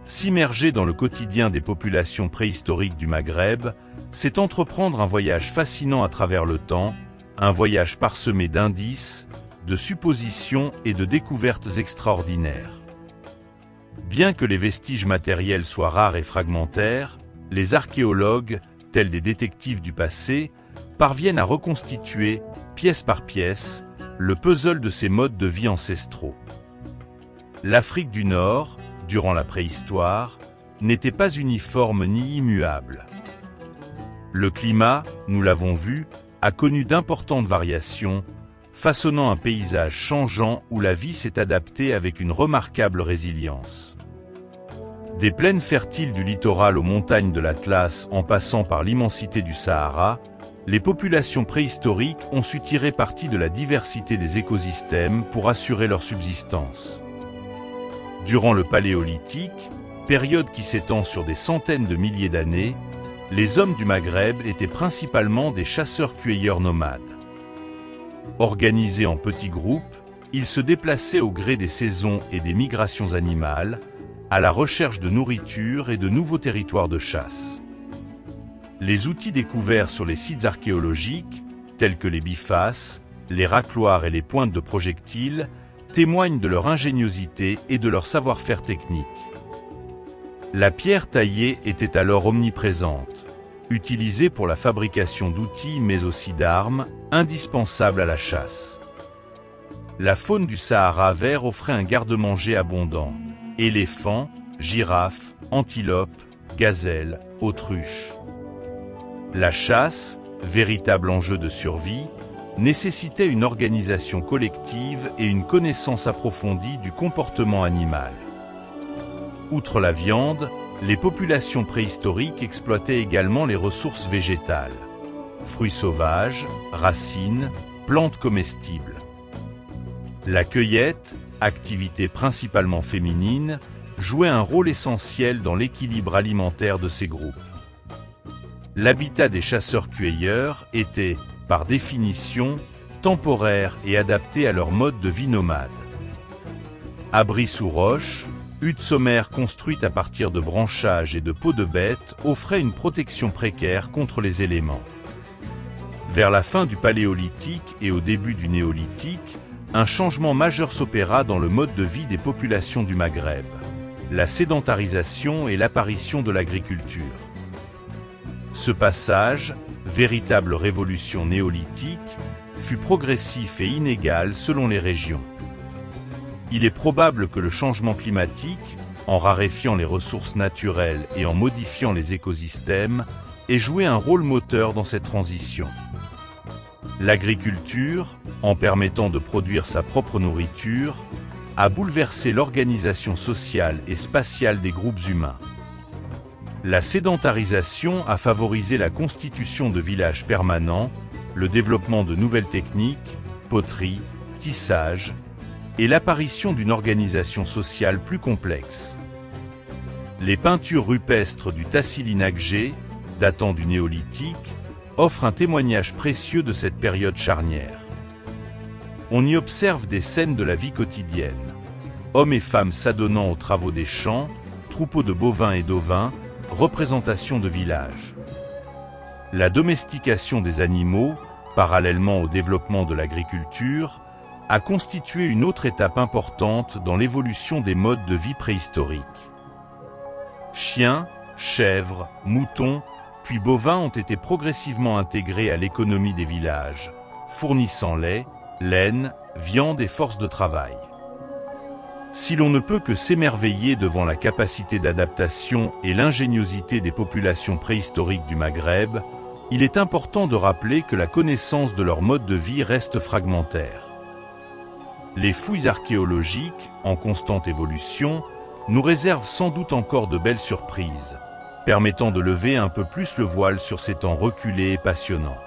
S'immerger dans le quotidien des populations préhistoriques du Maghreb, c'est entreprendre un voyage fascinant à travers le temps, un voyage parsemé d'indices, de suppositions et de découvertes extraordinaires. Bien que les vestiges matériels soient rares et fragmentaires, les archéologues, tels des détectives du passé, parviennent à reconstituer, pièce par pièce, le puzzle de ces modes de vie ancestraux. L'Afrique du Nord, durant la préhistoire, n'était pas uniforme ni immuable. Le climat, nous l'avons vu, a connu d'importantes variations, façonnant un paysage changeant où la vie s'est adaptée avec une remarquable résilience. Des plaines fertiles du littoral aux montagnes de l'Atlas en passant par l'immensité du Sahara, les populations préhistoriques ont su tirer parti de la diversité des écosystèmes pour assurer leur subsistance. Durant le Paléolithique, période qui s'étend sur des centaines de milliers d'années, les hommes du Maghreb étaient principalement des chasseurs-cueilleurs nomades. Organisés en petits groupes, ils se déplaçaient au gré des saisons et des migrations animales, à la recherche de nourriture et de nouveaux territoires de chasse. Les outils découverts sur les sites archéologiques, tels que les bifaces, les racloirs et les pointes de projectiles, témoignent de leur ingéniosité et de leur savoir-faire technique. La pierre taillée était alors omniprésente, utilisée pour la fabrication d'outils mais aussi d'armes, indispensables à la chasse. La faune du Sahara vert offrait un garde-manger abondant. Éléphants, girafes, antilopes, gazelles, autruches. La chasse, véritable enjeu de survie, nécessitait une organisation collective et une connaissance approfondie du comportement animal. Outre la viande, les populations préhistoriques exploitaient également les ressources végétales, fruits sauvages, racines, plantes comestibles. La cueillette, activité principalement féminine, jouait un rôle essentiel dans l'équilibre alimentaire de ces groupes. L'habitat des chasseurs-cueilleurs était, par définition, temporaire et adapté à leur mode de vie nomade. Abris sous roches, huttes sommaires construites à partir de branchages et de peaux de bêtes offraient une protection précaire contre les éléments. Vers la fin du Paléolithique et au début du Néolithique, un changement majeur s'opéra dans le mode de vie des populations du Maghreb, la sédentarisation et l'apparition de l'agriculture. Ce passage, véritable révolution néolithique, fut progressif et inégal selon les régions. Il est probable que le changement climatique, en raréfiant les ressources naturelles et en modifiant les écosystèmes, ait joué un rôle moteur dans cette transition. L'agriculture, en permettant de produire sa propre nourriture, a bouleversé l'organisation sociale et spatiale des groupes humains. La sédentarisation a favorisé la constitution de villages permanents, le développement de nouvelles techniques, poterie, tissage, et l'apparition d'une organisation sociale plus complexe. Les peintures rupestres du Tassili Naqshbeh, datant du Néolithique, offrent un témoignage précieux de cette période charnière. On y observe des scènes de la vie quotidienne. Hommes et femmes s'adonnant aux travaux des champs, troupeaux de bovins et d'ovins, représentations de villages. La domestication des animaux, parallèlement au développement de l'agriculture, a constitué une autre étape importante dans l'évolution des modes de vie préhistoriques. Chiens, chèvres, moutons, puis bovins ont été progressivement intégrés à l'économie des villages, fournissant lait, laine, viande et force de travail. Si l'on ne peut que s'émerveiller devant la capacité d'adaptation et l'ingéniosité des populations préhistoriques du Maghreb, il est important de rappeler que la connaissance de leur mode de vie reste fragmentaire. Les fouilles archéologiques, en constante évolution, nous réservent sans doute encore de belles surprises, permettant de lever un peu plus le voile sur ces temps reculés et passionnants.